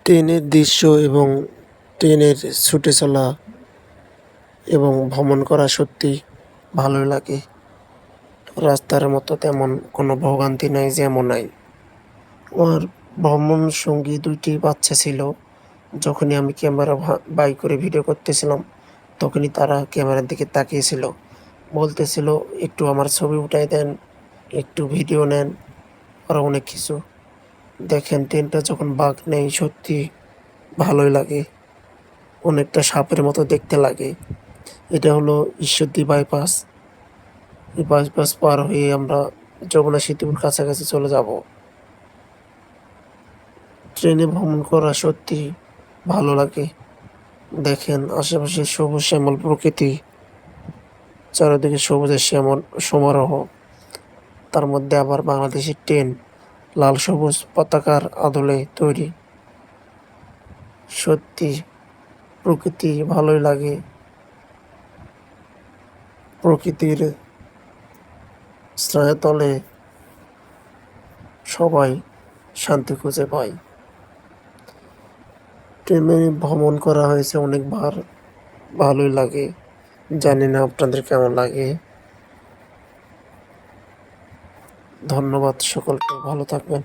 ট্রেনের দৃশ্য এবং ট্রেনের ছুটে চলা এবং ভ্রমণ করা সত্যিই ভালোই লাগে। রাস্তার মতো তেমন কোনো ভোগান্তি নাই, জ্যামও নাই। আমার ভ্রমণ সঙ্গী ২ টি বাচ্চা ছিল। যখনই আমি ক্যামেরা বাই করে ভিডিও করতেছিলাম, তখনই তারা ক্যামেরার দিকে তাকিয়েছিল। বলতেছিল, "একটু আমার ছবি উঠায় দেন, একটু ভিডিও নেন।" আরো অনেক কিছু। দেখেন ট্রেনটা যখন বাঁক নেয় সত্যি ভালোই লাগে। অনেকটা সাপের মতো দেখতে লাগে। এটা হলো ঈশ্বরদী বাইপাস। এই বাইপাস পার হয়ে আমরা যমুনা সেতুর কাছাকাছি চলে যাব। ট্রেনে ভ্রমণ করা সত্যিই ভালো লাগে। দেখেন আশেপাশে সবুজ শ্যামল প্রকৃতি, চারিদিকে সবুজের সমারোহ। তার মধ্যে আবার বাংলাদেশের ট্রেন লাল সবুজ পতাকার আদলে তৈরি। সত্যি প্রকৃতি ভালোই লাগে। প্রকৃতির ছায়াতলে সবাই শান্তি খুঁজে পায়। ট্রেনে ভ্রমণ করা হয়েছে অনেকবার, ভালোই লাগে। জানি না আপনাদের কেমন লাগে। ধন্যবাদ সকলকে, ভালো থাকবেন।